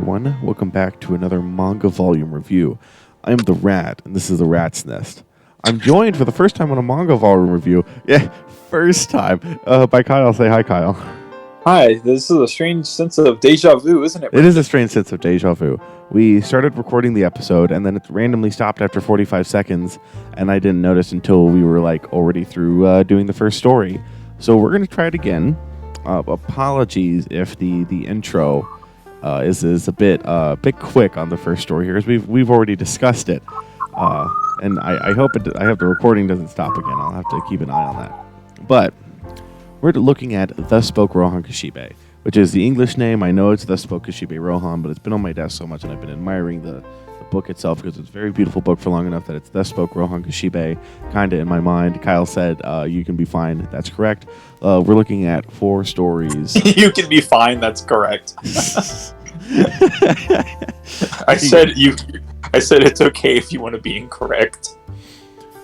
everyone. Welcome back to another manga volume review. I am the Rat, and this is the Rat's Nest. I'm joined for the first time on a manga volume review. Yeah, first time. By Kyle. Say hi, Kyle. Hi, this is a strange sense of deja vu, isn't it? It is a strange sense of deja vu. We started recording the episode, and then it randomly stopped after 45 seconds, and I didn't notice until we were already through doing the first story. So we're going to try it again. Apologies if the intro is a bit quick on the first story here, as we've already discussed it, and I hope the recording doesn't stop again. I'll have to keep an eye on that. But we're looking at Thus Spoke Rohan Kishibe, which is the English name. I know it's Thus Spoke Kishibe Rohan, but it's been on my desk so much, and I've been admiring the book itself because it's a very beautiful book for long enough that it's Thus Spoke Rohan Kishibe, kind of in my mind. Kyle said, you can be fine. That's correct. We're looking at 4 stories. You can be fine. That's correct. I said it's okay if you want to be incorrect.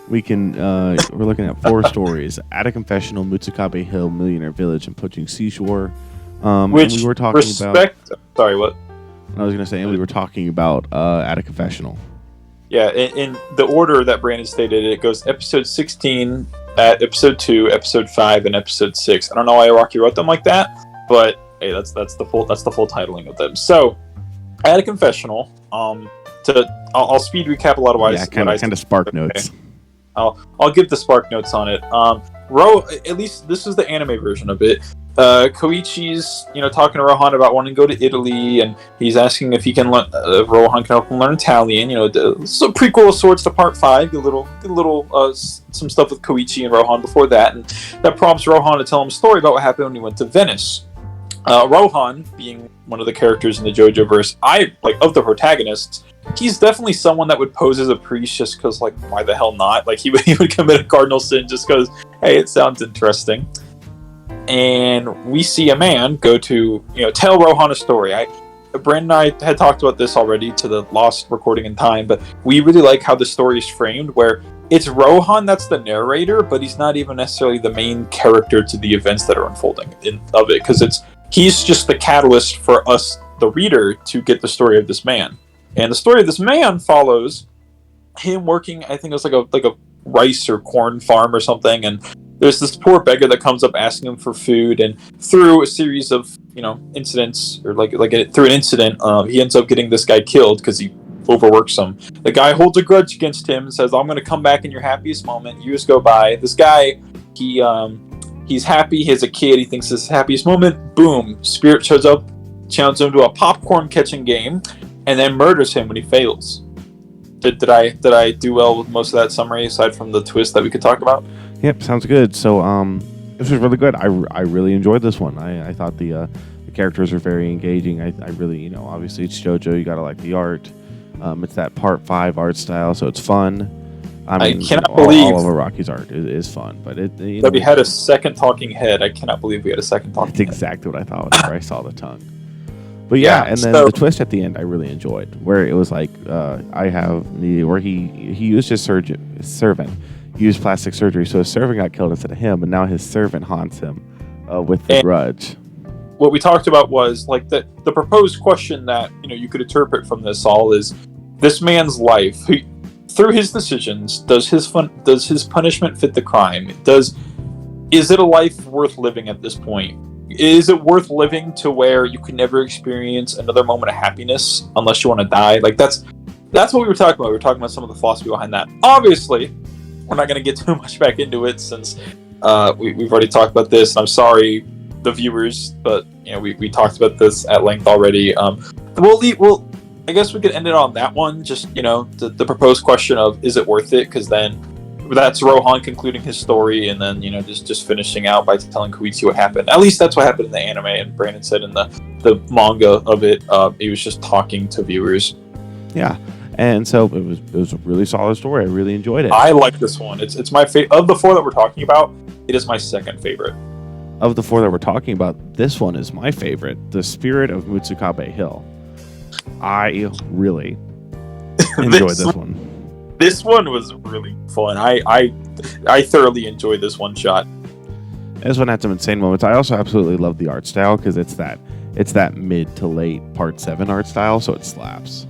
We can. We're looking at 4 stories: At a Confessional, Mutsukabe Hill, Millionaire Village, and Poaching Seashore. Which we were talking about. Sorry, what? I was going to say, and we were talking about At a Confessional. Yeah, in the order that Brandon stated, it goes episode 16, at episode 2, episode 5, and episode 6. I don't know why Araki wrote them like that, but hey, that's the full titling of them. So, At a Confessional. I'll speed recap a lot of why. Yeah, kind of spark notes. Okay. I'll give the spark notes on it. At least this is the anime version of it. Koichi's, talking to Rohan about wanting to go to Italy, and he's asking if he can Rohan can help him learn Italian. It's a prequel of sorts to Part 5. Get a little some stuff with Koichi and Rohan before that, and that prompts Rohan to tell him a story about what happened when he went to Venice. Rohan, being one of the characters in the JoJo verse, of the protagonists, he's definitely someone that would pose as a priest just because, why the hell not? He would commit a cardinal sin just because, hey, it sounds interesting. And we see a man go to, tell Rohan a story. Brandon and I had talked about this already to the lost recording in time, but we really like how the story is framed, where it's Rohan that's the narrator, but he's not even necessarily the main character to the events that are unfolding of it, because he's just the catalyst for us, the reader, to get the story of this man. And the story of this man follows him working, I think it was like a rice or corn farm or something, and there's this poor beggar that comes up asking him for food, and through a series of incidents, or through an incident, he ends up getting this guy killed because he overworks him. The guy holds a grudge against him and says, "I'm going to come back in your happiest moment." Years go by. This guy, he's happy. He has a kid. He thinks this is his happiest moment. Boom! Spirit shows up, challenges him to a popcorn catching game, and then murders him when he fails. Did I do well with most of that summary, aside from the twist that we could talk about? Yep, sounds good. So, this was really good. I really enjoyed this one. I thought the characters are very engaging. I really, obviously it's JoJo. You gotta like the art. It's that Part 5 art style, so it's fun. I cannot believe all of Araki's art is fun, but we had a second talking head. I cannot believe we had a second talking head. That's exactly what I thought whenever I saw the tongue. But and then the twist at the end I really enjoyed, where it was where he used his servant. He used plastic surgery, so his servant got killed instead of him, and now his servant haunts him with the grudge. What we talked about was the proposed question that you could interpret from this all is this man's life. Through his decisions, does his punishment fit the crime? Is it a life worth living at this point? Is it worth living to where you can never experience another moment of happiness unless you want to die? That's what we were talking about. We were talking about some of the philosophy behind that. Obviously, we're not going to get too much back into it since we've already talked about this. I'm sorry, the viewers, but we talked about this at length already. I guess we could end it on that one. Just the proposed question of, is it worth it? Because then that's Rohan concluding his story, and then just finishing out by telling Koichi what happened. At least that's what happened in the anime, and Brandon said in the manga of it, he was just talking to viewers. Yeah, and so it was a really solid story. I really enjoyed it. I like this one. It's my favorite of the 4 that we're talking about. It is my second favorite. Of the 4 that we're talking about, this one is my favorite. The Spirit of Mutsukabe Hill. I really enjoyed this one. This one was really fun. I thoroughly enjoyed this one shot. This one had some insane moments. I also absolutely love the art style because it's that It's that mid to late part 7 art style, so it slaps.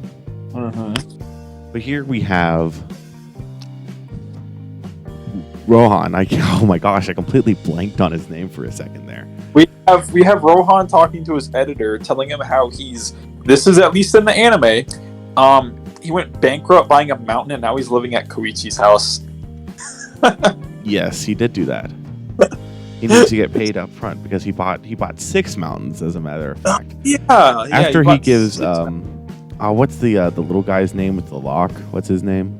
But here we have Rohan. Oh my gosh, I completely blanked on his name for a second there. We have Rohan talking to his editor, telling him how this is at least in the anime. He went bankrupt buying a mountain, and now he's living at Koichi's house. Yes, he did do that. He needs to get paid up front because he bought 6 mountains, as a matter of fact. After he gives what's the little guy's name with the lock? What's his name?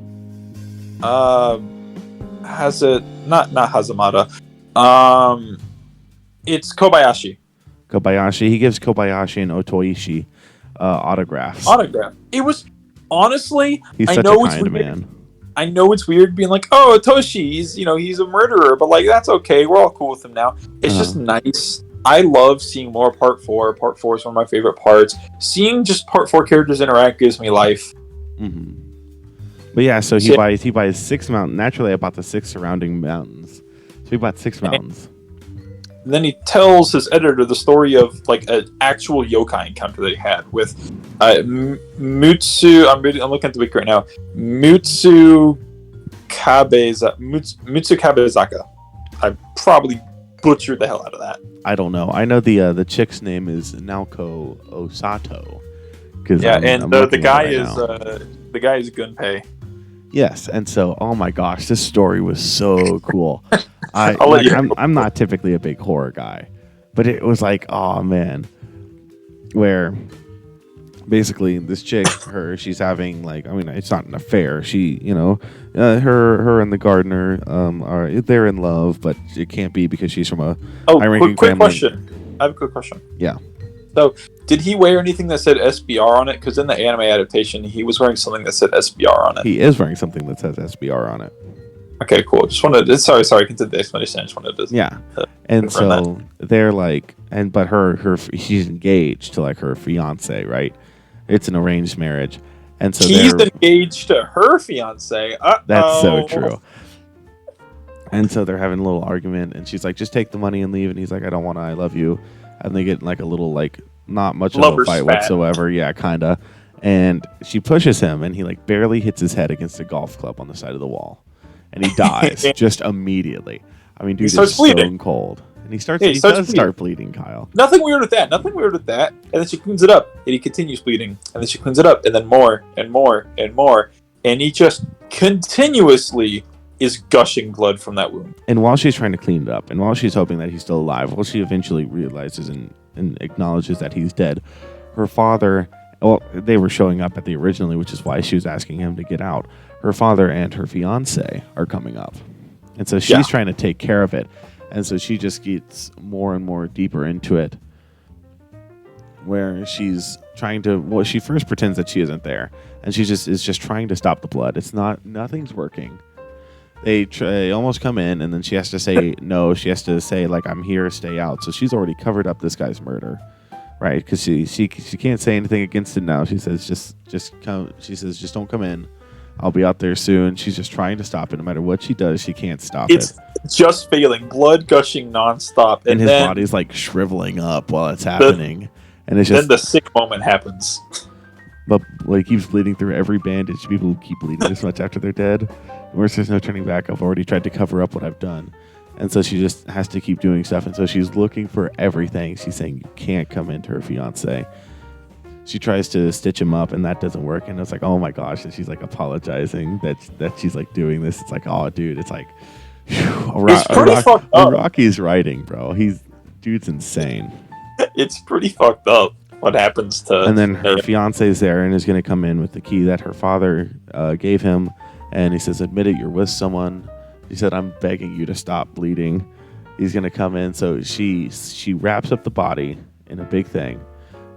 Not Hazamada. It's Kobayashi. He gives Kobayashi and Otoishi autographs. It was honestly. He's such a kind man. I know it's weird being like, oh, Toshi, he's a murderer, but like that's okay. We're all cool with him now. It's just nice. I love seeing more part 4. Part 4 is one of my favorite parts. Seeing just part 4 characters interact gives me life. But yeah, so he buys 6 mountains. Naturally, I bought the 6 surrounding mountains. So he bought 6 mountains. And then he tells his editor the story of like an actual yokai encounter that he had with Mutsu. I'm looking at the wiki right now. Mutsu Kabezaka. I probably butchered the hell out of that. I don't know. I know the chick's name is Naoko Osato. The guy is Gunpei. Yes, and so oh my gosh, this story was so cool. I'm not typically a big horror guy, but it was like, oh man, where basically this chick, she's having like, I mean, it's not an affair. She, her and the gardener they're in love, but it can't be because she's from a high-ranking quick family. Question. I have a quick question. Yeah. So, did he wear anything that said SBR on it? Because in the anime adaptation, he was wearing something that said SBR on it. He is wearing something that says SBR on it. Okay, cool. Just wanted to, sorry, continue the explanation. I just wanted to. Yeah. And so they're like, but she's engaged to like her fiance, right? It's an arranged marriage. And so he's engaged to her fiance. That's so true. And so they're having a little argument, and she's like, just take the money and leave. And he's like, I don't want to, I love you. And they get like a little, like, not much of a fight whatsoever. Yeah, kind of. And she pushes him, and he like barely hits his head against a golf club on the side of the wall. And he dies just immediately. I mean, dude, is stone cold. And he does start bleeding, Kyle. Nothing weird with that. And then she cleans it up, and he continues bleeding. And then she cleans it up, and then more and more and more. And he just continuously is gushing blood from that wound. And while she's trying to clean it up, and while she's hoping that he's still alive, while she eventually realizes and acknowledges that he's dead, her father, well, they were showing up at the originally, which is why she was asking him to get out. Her father and her fiance are coming up. And so she's trying to take care of it. And so she just gets more and more deeper into it, where she's trying to, well, she first pretends that she isn't there. And she is just trying to stop the blood. Nothing's working. They almost come in, and then she has to say no. She has to say, like, I'm here, stay out. So she's already covered up this guy's murder, right? Because she can't say anything against it now. She says, just come. She says, just don't come in. I'll be out there soon. She's just trying to stop it. No matter what she does, she can't stop it. It's just failing. Blood gushing nonstop. And his body's like shriveling up while it's happening. And it's just then the sick moment happens. But like keeps bleeding through every bandage. People keep bleeding this much after they're dead. Whereas there's no turning back. I've already tried to cover up what I've done. And so she just has to keep doing stuff. And so she's looking for everything. She's saying you can't come into her fiance. She tries to stitch him up, and that doesn't work. And it's like, oh my gosh. And she's like apologizing that she's like doing this. It's like, oh dude, it's like it's pretty fucked up. Rocky's writing, bro. Dude's insane. It's pretty fucked up what happens to. And then her fiance's there and is going to come in with the key that her father gave him. And he says, admit it, you're with someone. He said, I'm begging you to stop bleeding. He's going to come in. So she wraps up the body in a big thing,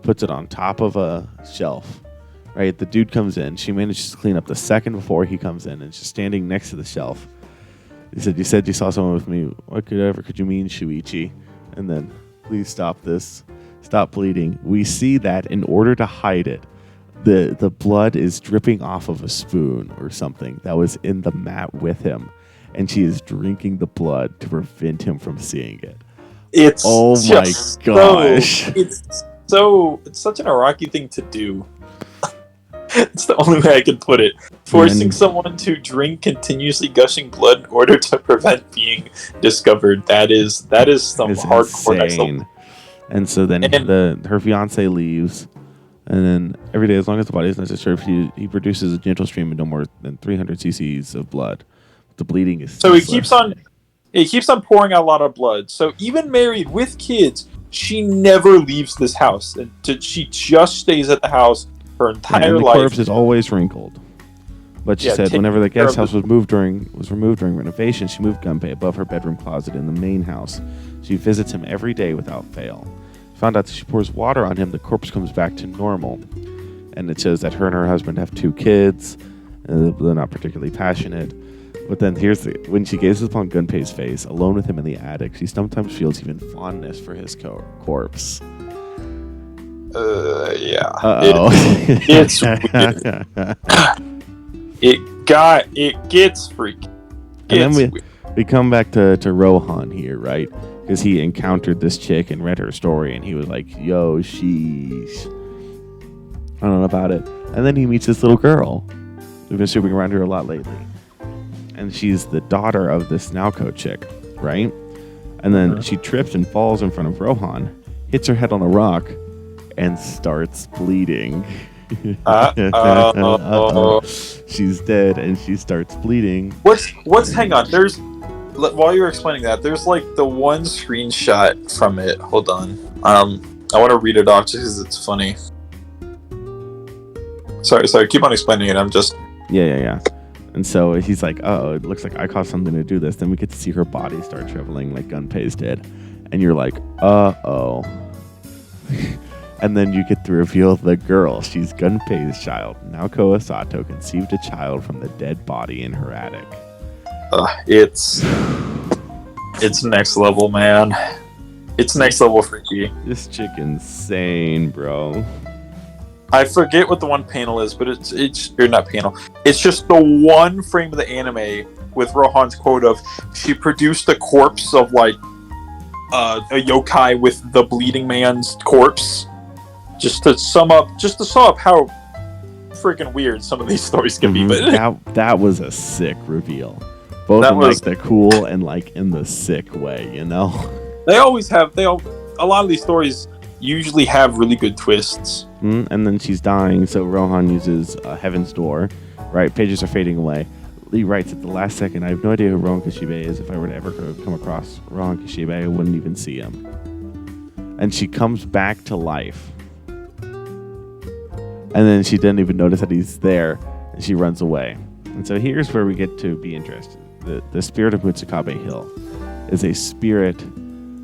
puts it on top of a shelf, right? The dude comes in. She manages to clean up the second before he comes in, and she's standing next to the shelf. He said, you saw someone with me. Whatever could you mean, Shuichi? And then, please stop this. Stop bleeding. We see that in order to hide it, the blood is dripping off of a spoon or something that was in the mat with him. And she is drinking the blood to prevent him from seeing it. It's oh my gosh. it's such an Araki thing to do. It's the only way I can put it. Forcing someone to drink continuously gushing blood in order to prevent being discovered. That is some hardcore insane. And so then her fiance leaves, and then every day, as long as the body is not disturbed, he produces a gentle stream of no more than 300 cc's of blood. The bleeding is so he keeps on pouring out a lot of blood. So even married with kids, she never leaves this house. She just stays at the house her entire life. The corpse is always wrinkled. But she said whenever the guest house was removed during renovation, she moved Gunpei above her bedroom closet in the main house. She visits him every day without fail. Found out that she pours water on him, the corpse comes back to normal. And it says that her and her husband have 2 kids. They're not particularly passionate. But then when she gazes upon Gunpei's face, alone with him in the attic, she sometimes feels even fondness for his corpse. Yeah. Uh-oh. It's weird. It gets freaky. And then we come back to Rohan here, right? Because he encountered this chick and read her story, and he was like, yo, sheesh. I don't know about it. And then he meets this little girl. We've been swooping around her a lot lately. And she's the daughter of this Naoko chick, right? And then she trips and falls in front of Rohan, hits her head on a rock, and starts bleeding. She's dead, and she starts bleeding. Hang on, while you're explaining that, there's like the one screenshot from it. Hold on. I want to read it off just because it's funny. Sorry, keep on explaining it. I'm just... Yeah. And so he's like, oh, it looks like I caused something to do this. Then we get to see her body start shriveling like Gunpei's did. And you're like, uh-oh. And then you get to reveal the girl. She's Gunpei's child. Naoko Asato conceived a child from the dead body in her attic. It's next level, man. It's next level freaky. This chick insane, bro. I forget what the one panel is, but it's or not panel. It's just the one frame of the anime with Rohan's quote of, she produced a corpse of like a yokai with the bleeding man's corpse. Just to sum up how freaking weird some of these stories can be. But that was a sick reveal. Both in like the cool and like in the sick way, you know? A lot of these stories usually have really good twists. And then she's dying, so Rohan uses Heaven's Door. Right, pages are fading away. Lee writes at the last second, I have no idea who Rohan Kishibe is. If I were to ever come across Rohan Kishibe, I wouldn't even see him. And she comes back to life. And then she didn't even notice that he's there, and she runs away. And so here's where we get to be interested. The spirit of Mutsukabe Hill is a spirit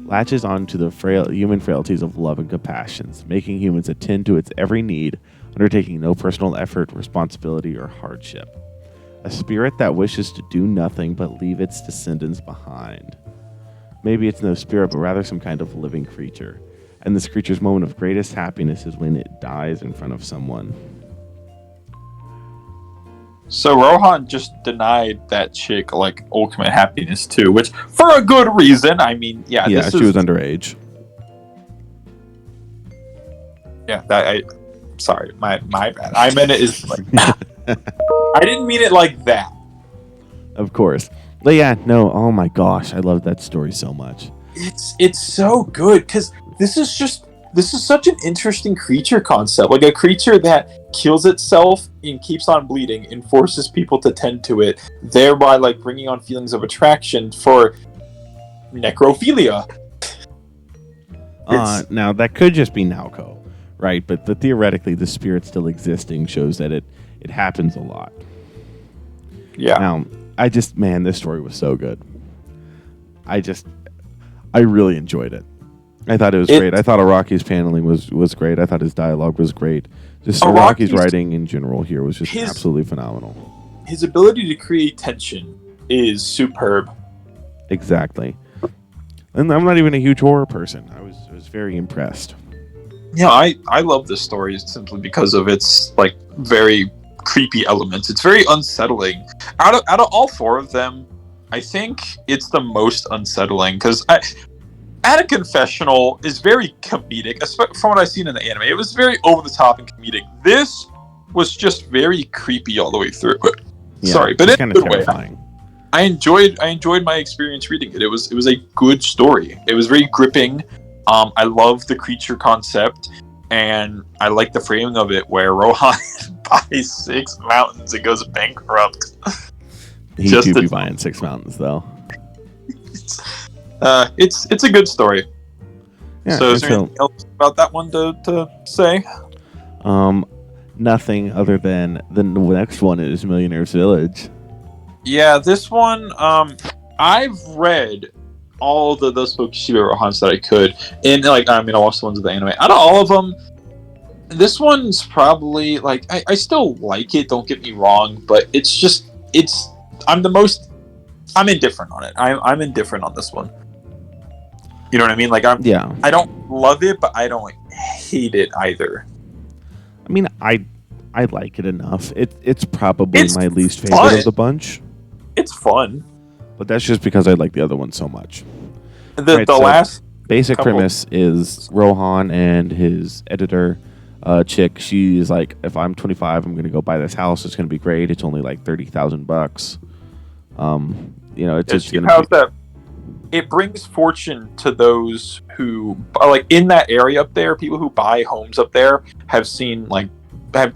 latches on to the human frailties of love and compassion, making humans attend to its every need, undertaking no personal effort, responsibility, or hardship. A spirit that wishes to do nothing but leave its descendants behind. Maybe it's no spirit, but rather some kind of living creature. And this creature's moment of greatest happiness is when it dies in front of someone. So Rohan just denied that chick like ultimate happiness too, which for a good reason. I mean, yeah, she was underage. Yeah, sorry, my bad. I meant it is like I didn't mean it like that. Of course. But yeah, no, oh my gosh, I love that story so much. It's so good because this is such an interesting creature concept. Like a creature that kills itself and keeps on bleeding and forces people to tend to it, thereby like bringing on feelings of attraction for necrophilia. Now that could just be Naoko, right? But theoretically, the spirit still existing shows that it happens a lot. Yeah. Now, this story was so good. I really enjoyed it. I thought it was great. I thought Araki's paneling was great. I thought his dialogue was great. Just Araki's writing in general here was just absolutely phenomenal. His ability to create tension is superb. Exactly. And I'm not even a huge horror person. I was very impressed. Yeah, I love this story simply because of its like very creepy elements. It's very unsettling. Out of all 4 of them, I think it's the most unsettling because At a Confessional is very comedic, from what I've seen in the anime. It was very over the top and comedic. This was just very creepy all the way through. Yeah, Sorry, but in a good terrifying. way. I enjoyed my experience reading it. It was a good story. It was very gripping. I love the creature concept, and I like the framing of it, where Rohan buys 6 mountains and goes bankrupt. He do be buying 6 mountains though. It's a good story. Yeah, so is there anything else about that one to say? Nothing other than the next one is Millionaire's Village. Yeah, this one, I've read all the Thus Spoke Kishibe Rohans that I could, and I watched the ones of the anime. Out of all of them, this one's probably I still like it. Don't get me wrong, but I'm indifferent on it. I'm indifferent on this one. You know what I mean? I don't love it, but I don't hate it either. I mean, I like it enough. It's probably my least favorite of the bunch. It's fun, but that's just because I like the other one so much. The last basic premise is Rohan and his editor chick. She's like, if I'm 25, I'm going to go buy this house. It's going to be great. It's only like $30,000. It's going to be. It brings fortune to those who in that area up there. People who buy homes up there have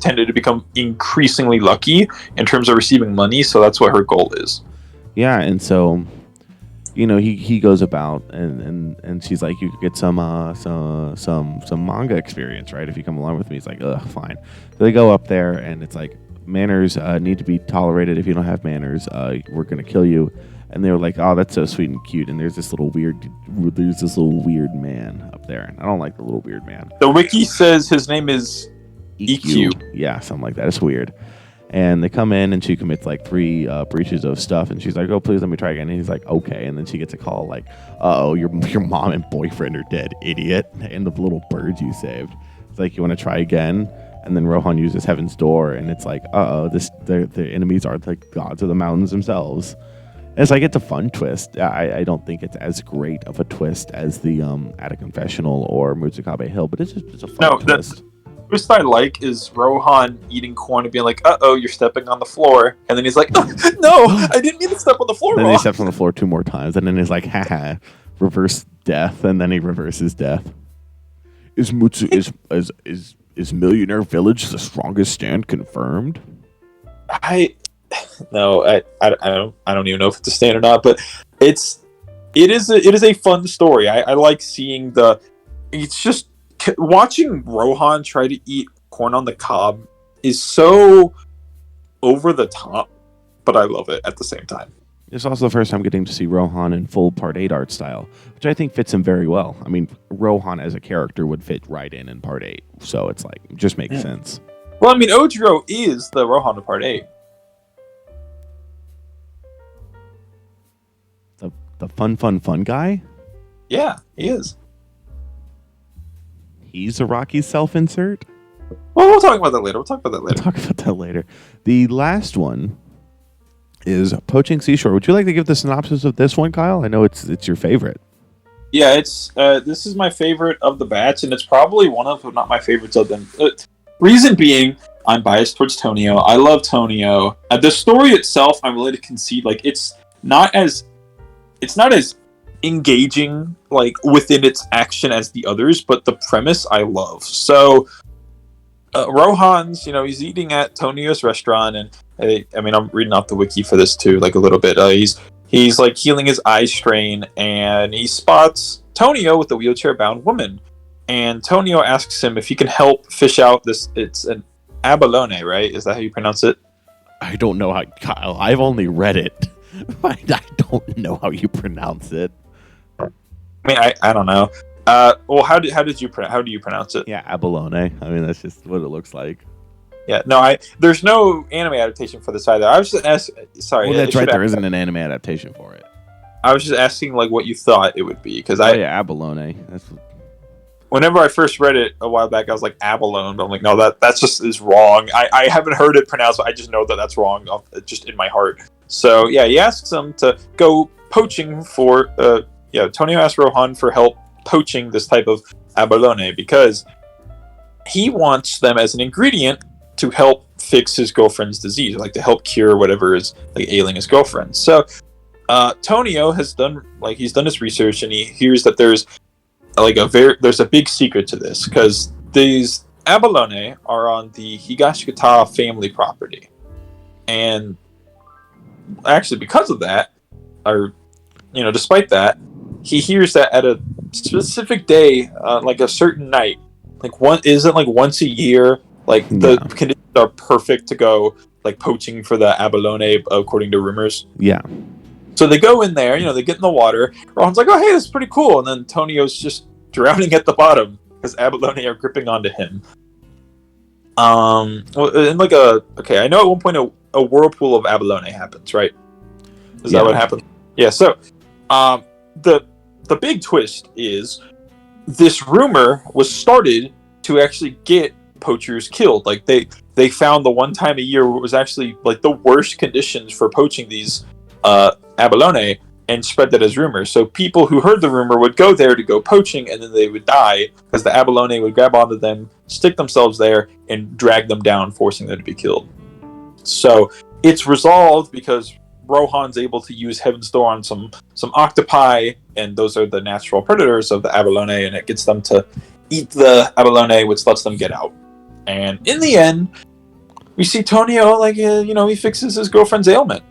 tended to become increasingly lucky in terms of receiving money. So that's what her goal is. Yeah, and so he goes about and she's like, you could get some manga experience, right? If you come along with me. He's like, ugh, fine. So they go up there, and it's like, manners need to be tolerated. If you don't have manners, we're gonna kill you. And they were like, oh, that's so sweet and cute. And there's this little weird man up there. And I don't like the little weird man. The wiki says his name is EQ. Yeah, something like that. It's weird. And they come in, and she commits 3 breaches of stuff. And she's like, oh, please let me try again. And he's like, okay. And then she gets a call like, uh-oh, your mom and boyfriend are dead, idiot. And the little birds you saved. It's like, you want to try again? And then Rohan uses Heaven's Door. And it's like, uh-oh, the enemies are the gods of the mountains themselves. It's like, it's a fun twist. I don't think it's as great of a twist as the At a Confessional or Mutsukabe Hill, but it's a fun twist. The twist I like is Rohan eating corn and being like, uh-oh, you're stepping on the floor. And then he's like, oh, no, I didn't mean to step on the floor. Then he steps on the floor 2 more times, and then he's like, haha, reverse death, and then he reverses death. Is Millionaire Village the strongest stand confirmed? No, I don't even know if it's a stand or not, but it is a fun story. I like seeing it's just watching Rohan try to eat corn on the cob is so over the top, but I love it at the same time. It's also the first time getting to see Rohan in full Part 8 art style, which I think fits him very well. I mean, Rohan as a character would fit right in Part 8, so it's like, just makes sense. Well, I mean, Ojiro is the Rohan of Part 8. The fun guy? Yeah, he is. He's Araki's self-insert? Well, we'll talk about that later. The last one is Poaching Seashore. Would you like to give the synopsis of this one, Kyle? I know it's your favorite. Yeah, this is my favorite of the batch, and it's probably one of, if not my favorites of them. Reason being, I'm biased towards Tonio. I love Tonio. The story itself, I'm willing to concede, it's not as engaging within its action as the others, but the premise I love. So Rohan's, he's eating at Tonio's restaurant, and I'm reading off the wiki for this too, a little bit. He's healing his eye strain, and he spots Tonio with a wheelchair-bound woman. And Tonio asks him if he can help fish out this. It's an abalone, right? Is that how you pronounce it? I don't know how, Kyle. I've only read it. I don't know how you pronounce it. I don't know. Well, how do you pronounce it? Yeah, abalone. That's just what it looks like. Yeah, no, there's no anime adaptation for this either. I was just asking. Sorry. Well, that's right. There isn't an anime adaptation for it. I was just asking what you thought it would be, because abalone. Whenever I first read it a while back, I was like abalone, but I'm like, no, that's just is wrong. I haven't heard it pronounced, but I just know that's wrong, just in my heart. So yeah, he asks him to go poaching for Tonio asks Rohan for help poaching this type of abalone because he wants them as an ingredient to help fix his girlfriend's disease, like to help cure whatever is like ailing his girlfriend. So Tonio has done his research, and he hears that there's a big secret to this, because these abalone are on the Higashikata family property, and actually because of that, or despite that, he hears that at a specific day, like a certain night, like once a year, like the conditions are perfect to go like poaching for the abalone, according to rumors. Yeah. So they go in there, they get in the water. Rohan's like, "Oh, hey, this is pretty cool," and then Tonio's just drowning at the bottom because abalone are gripping onto him. I know at one point a whirlpool of abalone happens, right? Is that what happened? Yeah. So, the big twist is this rumor was started to actually get poachers killed. Like they found the one time a year where it was actually like the worst conditions for poaching these abalone, and spread that as rumors. So people who heard the rumor would go there to go poaching, and then they would die because the abalone would grab onto them, stick themselves there, and drag them down, forcing them to be killed. So it's resolved because Rohan's able to use Heaven's Door on some octopi, and those are the natural predators of the abalone, and it gets them to eat the abalone, which lets them get out. And in the end, we see Tonio, he fixes his girlfriend's ailment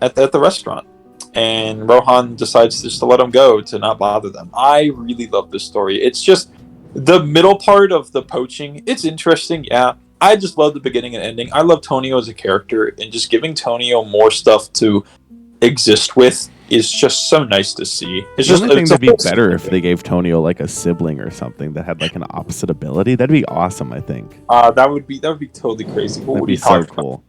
at the restaurant. And Rohan decides just to let him go, to not bother them. I really love this story. It's just the middle part of the poaching. It's interesting, yeah. I just love the beginning and ending. I love Tonio as a character, and just giving Tonio more stuff to exist with is just so nice to see. It's the just only thing that'd be better if they gave Tonio like a sibling or something that had like an opposite ability. That'd be awesome, I think. That would be totally crazy. What would be so cool.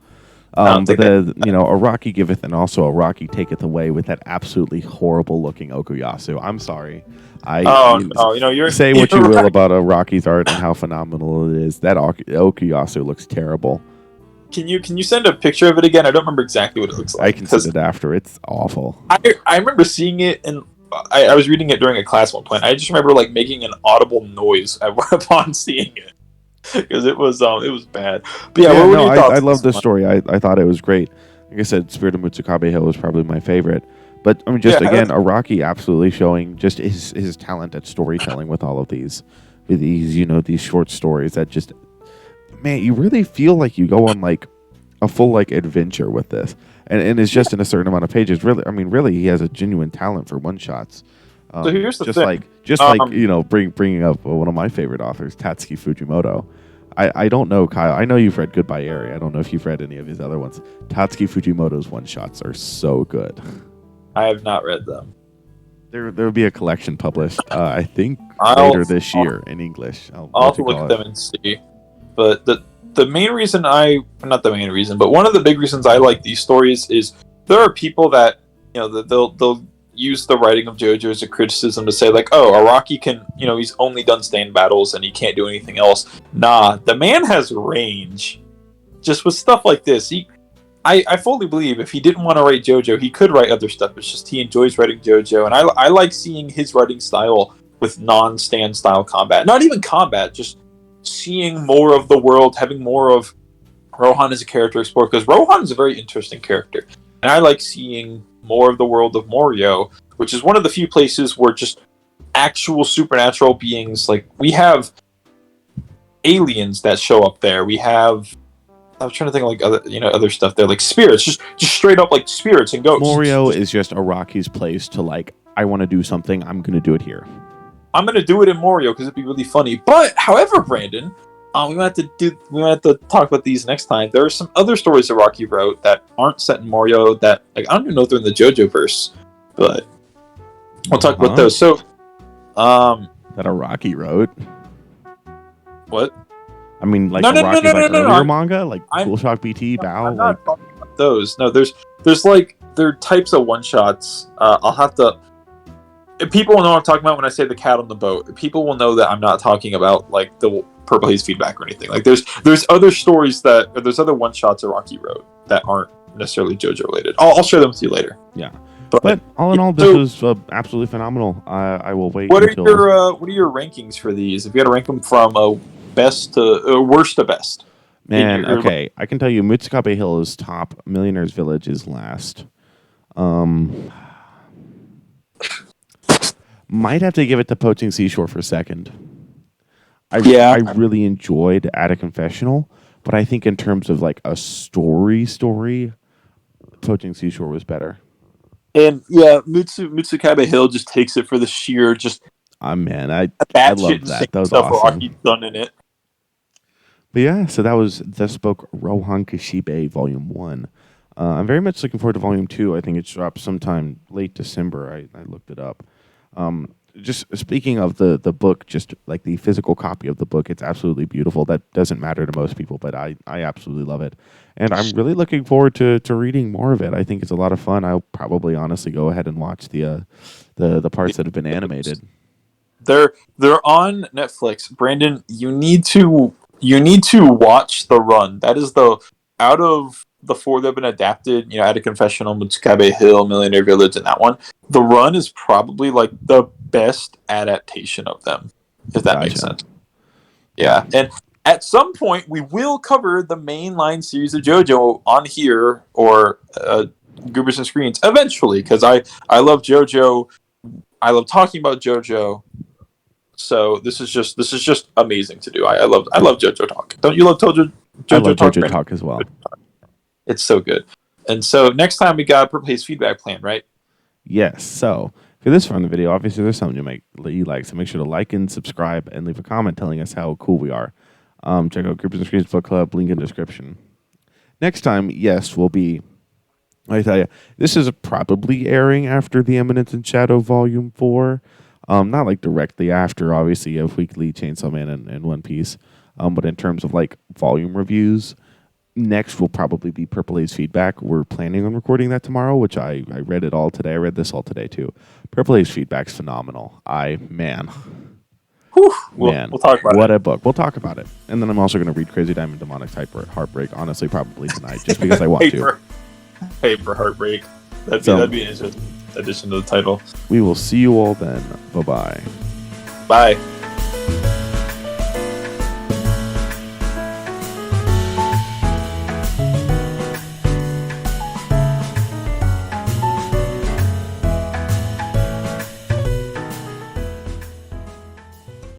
Araki giveth and also Araki taketh away with that absolutely horrible looking Okuyasu. I'm sorry. You're say what you will about Araki's art and how phenomenal it is. That Okuyasu looks terrible. Can you send a picture of it again? I don't remember exactly what it looks like. I can send it after. It's awful. I remember seeing it, and I was reading it during a class at one point. I just remember like making an audible noise upon seeing it. Because it was bad. But what were your thoughts? I love this story. I thought it was great. Like I said, Spirit of Mutsukabe Hill was probably my favorite. But I mean, Araki absolutely showing just his talent at storytelling with all of these short stories that just, man, you really feel like you go on like a full like adventure with this, and it's just in a certain amount of pages. Really, he has a genuine talent for one shots. So here's the thing. Bringing up one of my favorite authors, Tatsuki Fujimoto. I don't know, Kyle. I know you've read Goodbye Eri. I don't know if you've read any of his other ones. Tatsuki Fujimoto's one-shots are so good. I have not read them. There will be a collection published, I think, later this year in English. I'll have to look at them and see. But the main reason not the main reason, but one of the big reasons I like these stories is there are people that, they'll use the writing of JoJo as a criticism to say like, oh, Araki can, he's only done stand battles and he can't do anything else. Nah, the man has range. Just with stuff like this, I fully believe if he didn't want to write JoJo, he could write other stuff. It's just he enjoys writing JoJo, and I like seeing his writing style with non-stand style combat. Not even combat, just seeing more of the world, having more of Rohan as a character explored, because Rohan is a very interesting character. And I like seeing more of the world of Morio, which is one of the few places where just actual supernatural beings, like we have aliens that show up there. We have, I was trying to think of like other stuff there, like spirits, just straight up like spirits and ghosts. Morio is just Araki's place to like, I want to do something, I'm going to do it here. I'm going to do it in Morio because it'd be really funny. But however, Brandon, we might have to talk about these next time. There are some other stories Araki wrote that aren't set in Morio that, like, I don't even know if they're in the JoJo verse, but we'll talk about those. So, that Araki wrote. What? I mean, like earlier manga, like Cool Shock BT, Bao. I'm not talking about those. No, there's like there are types of one shots. I'll have to. People will know what I'm talking about when I say the cat on the boat. People will know that I'm not talking about like the Purple Haze feedback or anything. Like there's other stories there's other one shots Araki wrote that aren't necessarily JoJo related. I'll share them with you later. Yeah. But all in all, this was absolutely phenomenal. I will wait. What are your rankings for these? If you had to rank them from best to worst to best. Man, okay, I can tell you, Mutsukabe Hill is top. Millionaire's Village is last. Might have to give it to Poaching Seashore for second. I really enjoyed At a Confessional, but I think in terms of like a story, Poaching Seashore was better. And yeah, Mutsukabe Hill just takes it for the sheer man, I love that. That was stuff awesome. Araki's done in it. But yeah, so that was Thus Spoke Rohan Kishibe Volume 1. I'm very much looking forward to Volume 2. I think it drops sometime late December. I looked it up. Just speaking of the book, just like the physical copy of the book, it's absolutely beautiful. That doesn't matter to most people, but I absolutely love it. And I'm really looking forward to reading more of it. I think it's a lot of fun. I'll probably honestly go ahead and watch the parts that have been animated. They're on Netflix. Brandon, you need to watch The Run. That is out of the 4 that have been adapted, At a Confessional, Mutsukabe Hill, Millionaire Village, and that one. The Run is probably like the best adaptation of them, if that makes sense. Yeah, and at some point we will cover the mainline series of JoJo on here or Goobers and Screens eventually, because I love JoJo. I love talking about JoJo. So this is just amazing to do. I love JoJo talk. Don't you love JoJo I love JoJo talk as well. It's so good. And so next time we got Purple Haze feedback plan, right? Yes. So for this fun video, obviously there's something you like. So make sure to like and subscribe and leave a comment telling us how cool we are. Check out Goobers and Screens Book Club, link in description. Next time, yes, will be. I tell you, this is probably airing after The Eminence in Shadow Volume 4. Not like directly after, obviously, of Weekly Chainsaw Man and One Piece. But in terms of like volume reviews, next will probably be Purple Haze feedback. We're planning on recording that tomorrow, which I read it all today. I read this all today too. Purple Haze feedback's phenomenal. We'll talk about what a book. We'll talk about it. And then I'm also going to read Crazy Diamond Demonic's Heartbreak, honestly, probably tonight, just because I want to. Paper Heartbreak. That'd be an interesting addition to the title. We will see you all then. Bye-bye. Bye.